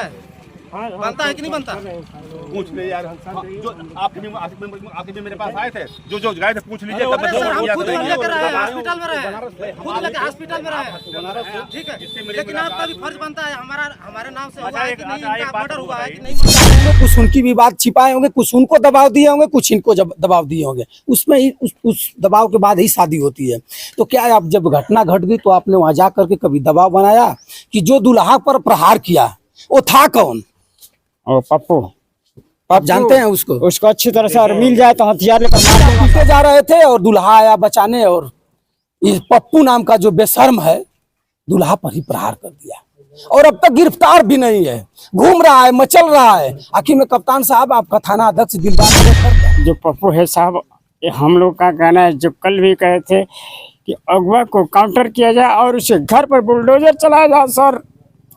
है? बनता है कि नहीं बनता? पूछ ले यार, जो आपके भी मेरे पास आए थे, जो गए थे पूछ लीजिए। खुद लेकर आए, हॉस्पिटल में रहे, खुद लेकर हॉस्पिटल में रहे, ठीक है। लेकिन आपका भी फर्ज बनता है, हमारे नाम से हुआ है कि नहीं, इनका मर्डर हुआ है कि नहीं। कुछ उनकी भी बात छिपाए होंगे, कुछ उनको दबाव दिए होंगे, कुछ इनको दबाव दिए होंगे। उसमें ही उस दबाव के बाद ही शादी होती है। तो क्या है, आप जब घटना घट गई तो आपने वहां जा करके कभी दबाव बनाया कि जो दुल्हा पर प्रहार किया वो था कौन? और पप्पू, आप जानते हैं उसको अच्छी तरह से, और मिल जाए तो हथियार लेकर मार पीटे जा रहे थे और दुल्हा आया बचाने, और इस पप्पू नाम का जो बेशर्म है दुल्हा पर ही प्रहार कर दिया, और अब तक गिरफ्तार भी नहीं है, घूम रहा है, मचल रहा है। आखिर में कप्तान साहब, आपका थाना अध्यक्ष दिलबाग जो पप्पू है साहब, हम लोग का कहना है, जो कल भी कहे थे कि अगवा को काउंटर किया जाए और उसे घर पर बुलडोजर चलाया जाए। सर,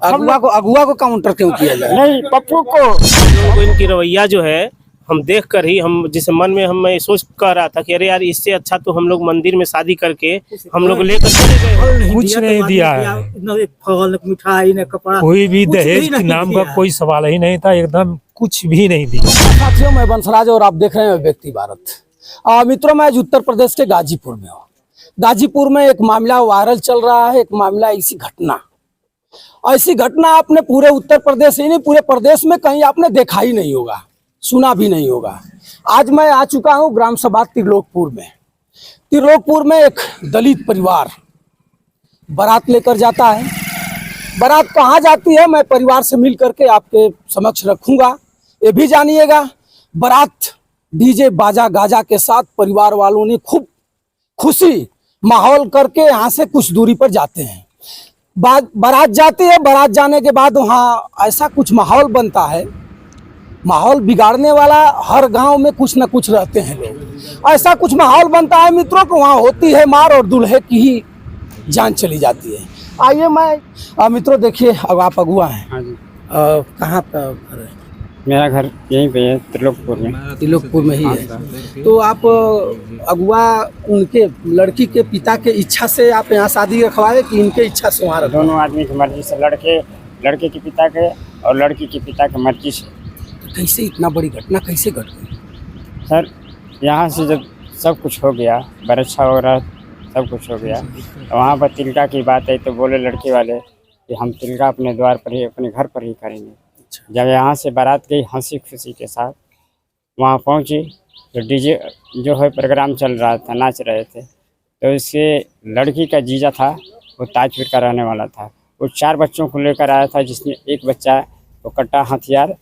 अगुआ को काउंटर क्यों किया जाए? नहीं, पप्पू को। हम लोगों को इनकी रवैया जो है, हम देख कर ही, हम जिसे मन में हम मैं सोच कर रहा था कि अरे यार, इससे अच्छा तो हम लोग मंदिर में शादी करके हम लोग लेकर चले गए। कुछ नहीं दिया है, न फल, मिठाई, न कपड़ा, कोई भी दहेज के नाम का कोई सवाल ही नहीं था, एकदम कुछ भी नहीं दिया। साथियों, मैं बंसराज और आप देख रहे हैं व्यक्ति भारत। मित्रों, मैं आज उत्तर प्रदेश के गाजीपुर में हूँ। गाजीपुर में एक मामला वायरल चल रहा है, एक मामला, ऐसी घटना आपने पूरे उत्तर प्रदेश ही नहीं, पूरे प्रदेश में कहीं आपने देखा ही नहीं होगा, सुना भी नहीं होगा। आज मैं आ चुका हूं ग्राम सभा त्रिलोकपुर में। त्रिलोकपुर में एक दलित परिवार बारात लेकर जाता है। बारात कहाँ जाती है, मैं परिवार से मिल करके आपके समक्ष रखूंगा, ये भी जानिएगा। बारात डीजे बाजा गाजा के साथ परिवार वालों ने खूब खुशी माहौल करके यहाँ से कुछ दूरी पर जाते हैं। बारात जाती है, बारात जाने के बाद वहाँ ऐसा कुछ माहौल बनता है, माहौल बिगाड़ने वाला हर गांव में कुछ न कुछ रहते हैं लोग। ऐसा कुछ माहौल बनता है मित्रों को वहाँ होती है मार, और दूल्हे की ही जान चली जाती है। आइए, मैं मित्रों देखिए, अब आप अगुआ हैं। हाँ जी। कहाँ पर घर है? मेरा घर यहीं पे है, त्रिलोकपुर में। त्रिलोकपुर में ही है। तो आप अगुआ उनके लड़की के पिता के इच्छा से आप यहाँ शादी रखवाए कि इनके इच्छा से वहाँ रखवाए? दोनों आदमी की मर्जी से, लड़के के पिता के और लड़की के पिता की मर्जी से। कैसे इतना बड़ी घटना कैसे घट गई? सर, यहाँ से जब सब कुछ हो गया, बरच्छा वगैरह सब कुछ हो गया, तो वहाँ पर तिलका की बात है, तो बोले लड़के वाले कि हम तिलका अपने द्वार पर ही, अपने घर पर ही करेंगे। जब यहाँ से बारात गई हंसी खुशी के साथ, वहाँ पहुँची तो डीजे जो है प्रोग्राम चल रहा था, नाच रहे थे। तो इसके लड़की का जीजा था, वो ताजपुर का रहने वाला था। वो 4 बच्चों को लेकर आया था, जिसमें एक बच्चा वो कट्टा हथियार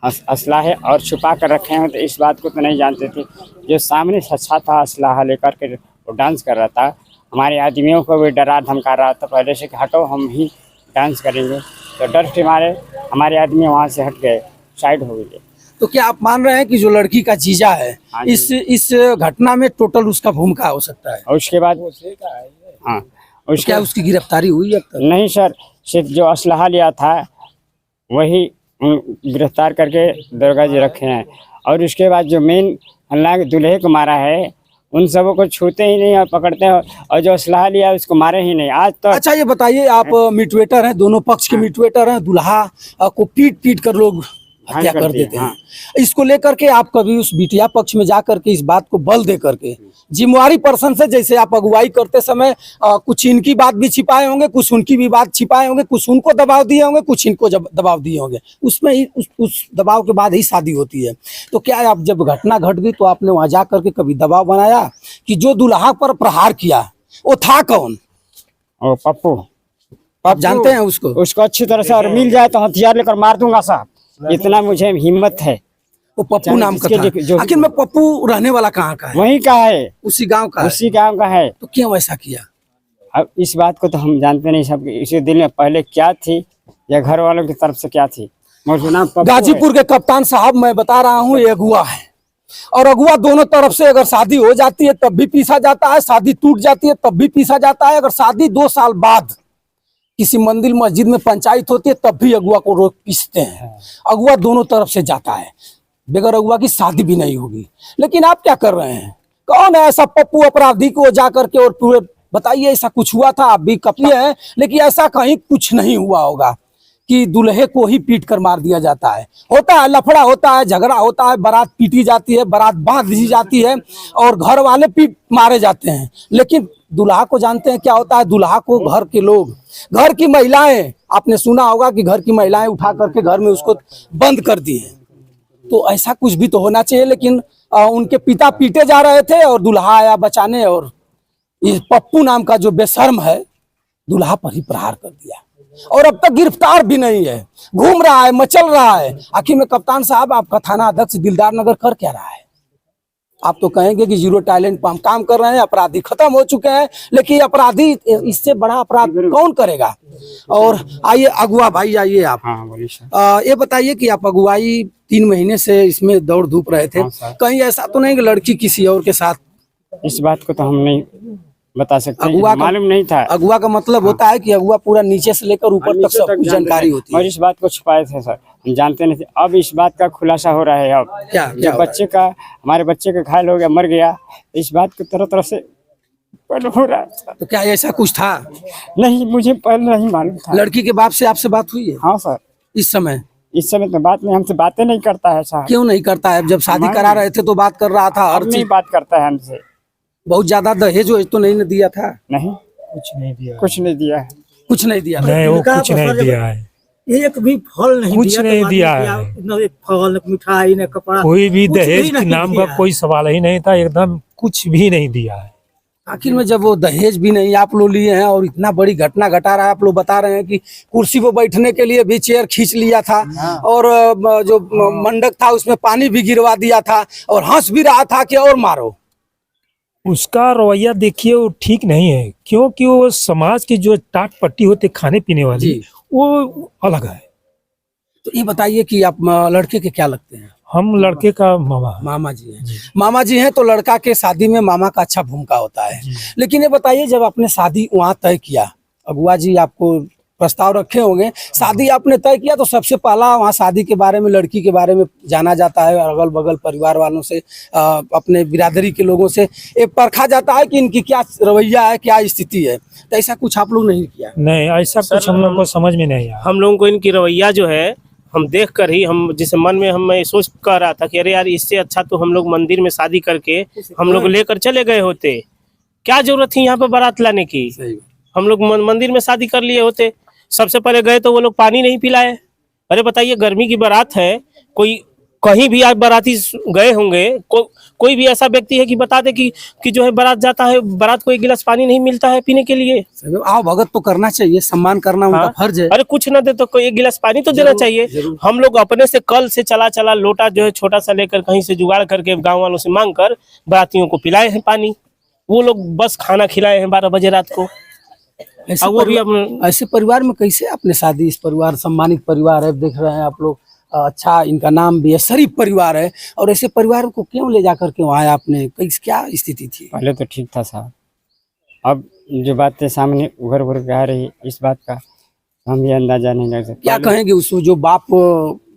असलाह और छुपा कर रखे हैं। तो इस बात को तो नहीं जानते थे। जो सामने सच्चा था, असलाह लेकर के वो डांस कर रहा था। हमारे आदमियों को भी डरा धमका रहा था पहले से कि हटो, हम ही डांस करेंगे। तो डर के मारे हमारे आदमी वहाँ से हट गए, साइड हो गए। तो क्या आप मान रहे हैं कि जो लड़की का जीजा है, इस घटना में टोटल उसका भूमिका हो सकता है? और उसके बाद हाँ, तो क्या उसकी गिरफ्तारी हुई अब तक? नहीं सर, सिर्फ जो असलाह लिया था वही गिरफ्तार करके दरगाह जी रखे हैं। और उसके बाद जो मेन अल्लाह के दूल्हे को मारा है, उन सबों को छूते ही नहीं और पकड़ते हैं, और जो असलाह लिया उसको मारे ही नहीं आज तक। अच्छा, ये बताइए, आप मिटवेटर हैं, दोनों पक्ष के मिटवेटर हैं। दुल्हा को पीट कर लोग हत्या कर देते हैं। इसको लेकर के आप कभी उस बिटिया पक्ष में जा करके इस बात को बल दे करके जिम्मेवारी पर्सन से, जैसे आप अगुवाई करते समय कुछ इनकी बात भी छिपाए होंगे, कुछ उनकी भी बात छिपाए होंगे, कुछ उनको दबाव दिए होंगे, कुछ इनको दबाव दिए होंगे, उसमें ही उस दबाव के बाद ही शादी होती है। तो क्या है, आप जब घटना घट गई तो आपने वहां जा करके कभी दबाव बनाया कि जो दुल्हा पर प्रहार किया वो था कौन? और पप्पू, आप जानते हैं उसको अच्छी तरह से, और मिल जाए तो हथियार लेकर मार दूंगा साहब, इतना मुझे हिम्मत है। वो पप्पू नाम का था। आखिर में पप्पू रहने वाला कहाँ का है? वहीं का है, उसी गांव का? उसी गांव का है। तो क्यों ऐसा किया? अब इस बात को तो हम जानते नहीं, सब इसी दिल में पहले क्या थी या घर वालों की तरफ से क्या थी। गाजीपुर के कप्तान साहब, मैं बता रहा हूँ, ये अगुआ है, और अगुआ दोनों तरफ से, अगर शादी हो जाती है तब भी पीसा जाता है, शादी टूट जाती है तब भी पीसा जाता है। अगर शादी 2 साल बाद किसी मंदिर मस्जिद में पंचायत होती है तब भी अगुआ को रोक पीसते हैं। अगुआ दोनों तरफ से जाता है, बगैर अगुआ की शादी भी नहीं होगी। लेकिन आप क्या कर रहे हैं? कौन है ऐसा पप्पू अपराधी को जा करके और पूरे बताइए ऐसा कुछ हुआ था? आप भी कपले हैं, लेकिन ऐसा कहीं कुछ नहीं हुआ होगा। कि दूल्हे को ही पीट कर मार दिया जाता है। होता है, लफड़ा होता है, झगड़ा होता है, बारात पीटी जाती है, बारात बांध दी जाती है और घर वाले पीट मारे जाते हैं। लेकिन दूल्हा को जानते हैं क्या होता है? दूल्हा को घर के लोग, घर की महिलाएं, आपने सुना होगा कि घर की महिलाएं उठा करके घर में उसको बंद कर दी है। तो ऐसा कुछ भी तो होना चाहिए। लेकिन उनके पिता पीटे जा रहे थे और दूल्हा आया बचाने, और ये पप्पू नाम का जो बेशर्म है दूल्हा पर ही प्रहार कर दिया और अब तक गिरफ्तार भी नहीं है, घूम रहा है, मचल रहा है। आखिर में कप्तान साहब, आपका थाना अध्यक्ष दिलदार नगर कर क्या रहा है? आप तो कहेंगे कि जीरो टैलेंट पर हम काम कर रहे हैं, अपराधी खत्म हो चुके हैं, लेकिन अपराधी, इससे बड़ा अपराध कौन करेगा? और आइए अगुआ भाई, आइए आप। हाँ बोलिए सर। ये बताइए कि आप अगुवाई 3 महीने से इसमें दौड़ धूप रहे थे, कहीं ऐसा तो नहीं कि लड़की किसी और के साथ? इस बात को तो हम नहीं बता सकते, अगुआ मालूम नहीं था। अगुआ का मतलब होता है कि अगुआ पूरा नीचे से लेकर ऊपर तक सब कुछ जानकारी होती है। और इस बात को छुपाए थे सर, हम जानते नहीं थे। अब इस बात का खुलासा हो रहा है। अब क्या जो बच्चे का, हमारे बच्चे का घायल हो गया, मर गया, इस बात को तरह तरह से पहले हो रहा था। तो क्या ऐसा कुछ था? नहीं, मुझे पहले नहीं मालूम था। लड़की के बाप से आपसे बात हुई है? हाँ सर। इस समय तो बात नहीं, हमसे बातें नहीं करता है साहब। क्यों नहीं करता है? जब शादी करा रहे थे तो बात कर रहा था, हर अब नहीं चीज। बात करता है हमसे। बहुत ज्यादा दहेज वहेज तो नहीं दिया था? नहीं, कुछ नहीं दिया, कुछ नहीं दिया है। कुछ नहीं दिया था। नहीं, वो इनका कुछ नहीं दिया है, एक भी फल नहीं कुछ दिया, नहीं तो दिया आदमी है। क्या, न एक फल, न मिठाई, न कपड़ा, कोई भी कुछ दहेज नहीं के नाम का दिया। कोई सवाल ही नहीं था, एकदम कुछ भी नहीं दिया है। आखिर में जब वो दहेज भी नहीं आप लोग लिए हैं और इतना बड़ी घटना घटा रहा है, आप लोग बता रहे हैं कि कुर्सी पर बैठने के लिए भी चेयर खींच लिया था और जो मंडक था उसमें पानी भी गिरवा दिया था और हंस भी रहा था कि और मारो। उसका रवैया देखिए वो ठीक नहीं है, क्योंकि वो समाज की जो टाट पट्टी होती खाने पीने वाली, जी। वो अलग है। तो ये बताइए कि आप लड़के के क्या लगते हैं? हम लड़के का मामा। मामा जी हैं। मामा जी हैं तो लड़का के शादी में मामा का अच्छा भूमिका होता है। लेकिन ये बताइए, जब आपने शादी वहाँ तय किया, अगुआ जी आपको प्रस्ताव रखे होंगे, शादी आपने तय किया तो सबसे पहला वहाँ शादी के बारे में, लड़की के बारे में जाना जाता है, अगल बगल परिवार वालों से, अपने बिरादरी के लोगों से ये परखा जाता है कि इनकी क्या रवैया है, क्या स्थिति है। तो ऐसा कुछ आप लोग नहीं किया? नहीं, ऐसा कुछ हम लोग को समझ में नहीं आया। हम लोगों को इनकी रवैया जो है, हम देख कर ही, हम जिसे मन में हम मैं सोच कर रहा था कि अरे यार, इससे अच्छा तो हम लोग मंदिर में शादी करके हम लोग लेकर चले गए होते। क्या जरूरत थी यहाँ पे बारात लाने की? हम लोग मंदिर में शादी कर लिए होते। सबसे पहले गए तो वो लोग पानी नहीं पिलाए। अरे बताइए, गर्मी की बारात है, कोई कहीं भी आप बाराती गए होंगे, कोई भी ऐसा व्यक्ति है कि बता दे कि जो है बारात जाता है, बारात को 1 गिलास पानी नहीं मिलता है पीने के लिए? आओ भगत तो करना चाहिए, सम्मान करना उनका फर्ज है। अरे कुछ ना दे तो कोई 1 गिलास पानी तो देना चाहिए। हम लोग अपने से कल से चला लोटा जो है छोटा सा लेकर कहीं से जुगाड़ करके गाँव वालों से मांग कर बारातियों को पिलाए हैं पानी। वो लोग बस खाना खिलाए हैं 12 बजे रात को। ऐसे परिवार में कैसे आपने शादी? इस परिवार सम्मानित परिवार है, देख रहे हैं आप लोग, अच्छा इनका नाम भी है, शरीफ परिवार है, और ऐसे परिवार को क्यों ले जाकर के वहाँ आपने, क्या स्थिति थी? पहले तो ठीक था साहब, अब जो बातें सामने उभर उभर के आ रही, इस बात का हम भी अंदाजा नहीं लग सकते। क्या कहेंगे उस जो बाप,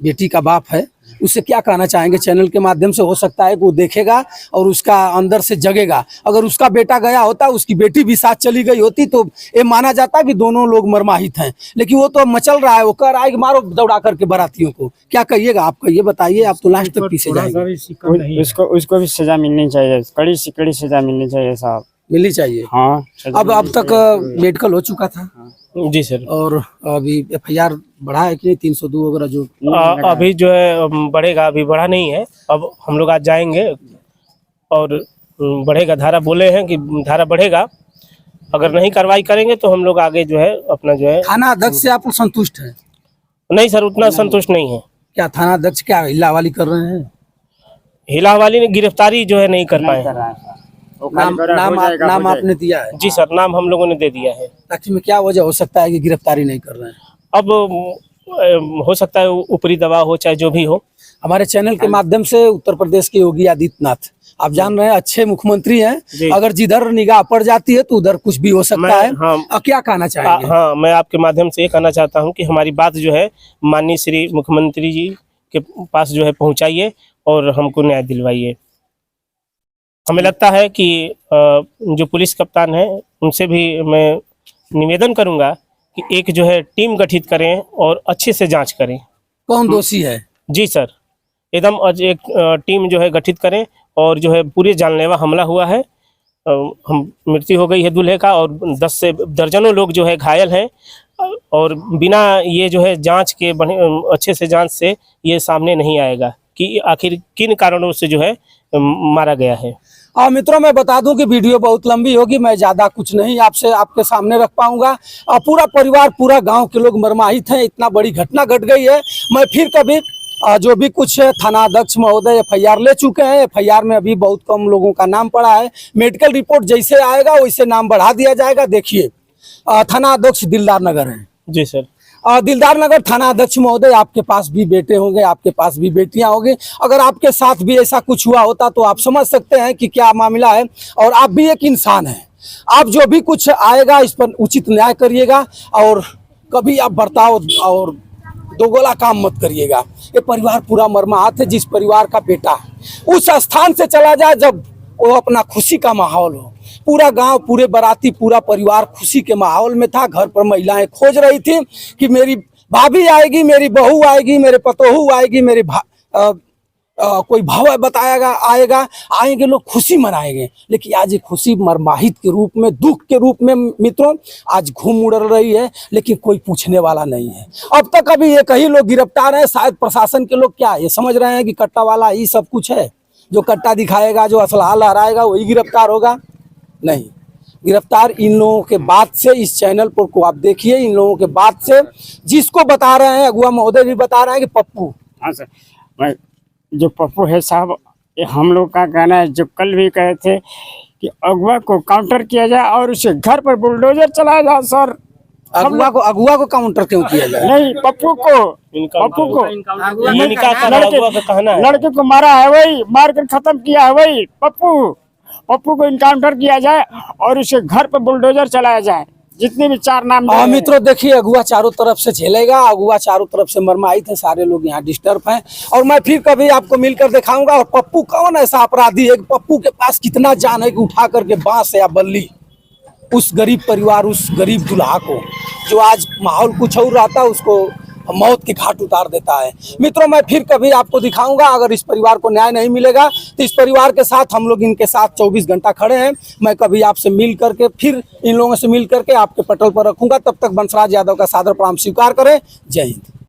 बेटी का बाप है, उससे क्या कहना चाहेंगे? चैनल के माध्यम से हो सकता है कि वो देखेगा और उसका अंदर से जगेगा। अगर उसका बेटा गया होता, उसकी बेटी भी साथ चली गई होती, तो ये माना जाता कि दोनों लोग मरमाहित हैं। लेकिन वो तो मचल रहा है, वो कह रहा है कि मारो दौड़ा करके बारातियों को। क्या कहिएगा आप? ये बताइए, आप तो लास्ट तक पीछे जाएंगे। उसको भी सजा मिलनी चाहिए, कड़ी से कड़ी सजा मिलनी चाहिए साहब, मिलनी चाहिए। हाँ, अब तक मेडिकल हो चुका था? जी सर। और अभी FIR बढ़ा है कि नहीं? 302 वगैरह जो अभी जो है बढ़ेगा, अभी बढ़ा नहीं है। अब हम लोग आज जाएंगे और बढ़ेगा, धारा बोले हैं कि धारा बढ़ेगा। अगर नहीं कार्रवाई करेंगे तो हम लोग आगे जो है अपना जो है। थाना अध्यक्ष से आप संतुष्ट हैं? नहीं सर, उतना संतुष्ट नहीं है। क्या थाना अध्यक्ष क्या हिलावाली कर रहे हैं? हिलावाली ने गिरफ्तारी जो है नहीं कर पाए। नाम आपने दिया है? जी सर, नाम हम लोगों ने दे दिया है। आखिर में क्या वजह हो सकता है कि गिरफ्तारी नहीं कर रहे हैं? अब हो सकता है ऊपरी दबाव हो, चाहे जो भी हो। हमारे चैनल के माध्यम से उत्तर प्रदेश के योगी आदित्यनाथ, आप जान रहे हैं, अच्छे मुख्यमंत्री हैं। अगर जिधर निगाह पड़ जाती है तो उधर कुछ भी हो सकता है। क्या कहना चाहेंगे? हाँ, मैं आपके माध्यम से ये कहना चाहता हूँ कि हमारी बात जो है माननीय श्री मुख्यमंत्री जी के पास जो है पहुँचाइए और हमको न्याय दिलवाइए। हमें लगता है कि जो पुलिस कप्तान है उनसे भी मैं निवेदन करूंगा कि एक जो है टीम गठित करें और अच्छे से जांच करें। कौन दोषी है? जी सर, एकदम एक टीम जो है गठित करें और जो है पूरे जानलेवा हमला हुआ है। हम मृत्यु हो गई है दूल्हे का और 10 से दर्जनों लोग जो है घायल हैं और बिना ये जो है जांच के अच्छे से जांच से ये सामने नहीं आएगा कि आखिर किन कारणों से जो है मारा गया है। मित्रों, मैं बता दूं कि वीडियो बहुत लंबी होगी, मैं ज़्यादा कुछ नहीं आपसे आपके सामने रख पाऊंगा। पूरा परिवार, पूरा गांव के लोग मर्माहित हैं, इतना बड़ी घटना घट गई है। मैं फिर कभी जो भी कुछ थाना अध्यक्ष महोदय FIR ले चुके हैं, FIR में अभी बहुत कम लोगों का नाम पड़ा है। मेडिकल रिपोर्ट जैसे आएगा वैसे नाम बढ़ा दिया जाएगा। देखिए, थाना अध्यक्ष दिलदार नगर है। जी सर। दिलदार नगर थाना अध्यक्ष महोदय, आपके पास भी बेटे होंगे, आपके पास भी बेटियां होंगी। अगर आपके साथ भी ऐसा कुछ हुआ होता तो आप समझ सकते हैं कि क्या मामला है। और आप भी एक इंसान हैं, आप जो भी कुछ आएगा इस पर उचित न्याय करिएगा और कभी आप बर्ताव और दोगला काम मत करिएगा। ये परिवार पूरा मर्माहत है। जिस परिवार का बेटा उस स्थान से चला जाए जब वो अपना खुशी का माहौल हो, पूरा गांव, पूरे बाराती, पूरा परिवार खुशी के माहौल में था। घर पर महिलाएं खोज रही थी कि मेरी भाभी आएगी, मेरी बहू आएगी, मेरे पतोहू आएगी, मेरे कोई भाव बताएगा आएगा, आएंगे, लोग खुशी मनाएंगे। लेकिन आज ये खुशी मर्माहित के रूप में, दुख के रूप में मित्रों आज घूम उड़ रही है, लेकिन कोई पूछने वाला नहीं है। अब तक अभी एक ही लोग गिरफ्तार हैं। शायद प्रशासन के लोग क्या ये समझ रहे हैं कि कट्टा वाला ही सब कुछ है, जो कट्टा दिखाएगा, जो असलहा लहराएगा वही गिरफ्तार होगा। नहीं, गिरफ्तार इन लोगों के बाद से, इस चैनल पर को आप देखिए, इन लोगों के बाद से जिसको बता रहे हैं, अगुआ महोदय भी बता रहे हैं कि पप्पू। हाँ सर, मैं जो पप्पू है साहब, हम लोग का कहना है, जो कल भी कहे थे कि अगुआ को काउंटर किया जाए और उसे घर पर बुलडोजर चलाया जाए। सर, अगुआ को काउंटर क्यों किया जाए? नहीं, पप्पू को लड़के को मारा है वही, मार कर खत्म किया है वही पप्पू को इनकाउंटर किया जाए और उसे घर पर बुलडोजर चलाया जाए। जितने भी 4 नाम मित्रों देखिए, अगुआ चारों तरफ से झेलेगा, अगुआ चारों तरफ से मरमाहित है, सारे लोग यहाँ डिस्टर्ब हैं। और मैं फिर कभी आपको मिलकर दिखाऊंगा। और पप्पू कौन ऐसा अपराधी है कि पप्पू के पास कितना जान है कि उठा करके बांस या बल्ली उस गरीब परिवार, उस गरीब दुल्हा को, जो आज माहौल कुछ और रहता, उसको मौत के घाट उतार देता है। मित्रों, मैं फिर कभी आपको दिखाऊंगा। अगर इस परिवार को न्याय नहीं मिलेगा तो इस परिवार के साथ हम लोग इनके साथ 24 घंटा खड़े हैं। मैं कभी आपसे मिल करके, फिर इन लोगों से मिल करके आपके पटल पर रखूंगा। तब तक बंसराज यादव का सादर प्रणाम स्वीकार करें। जय हिंद।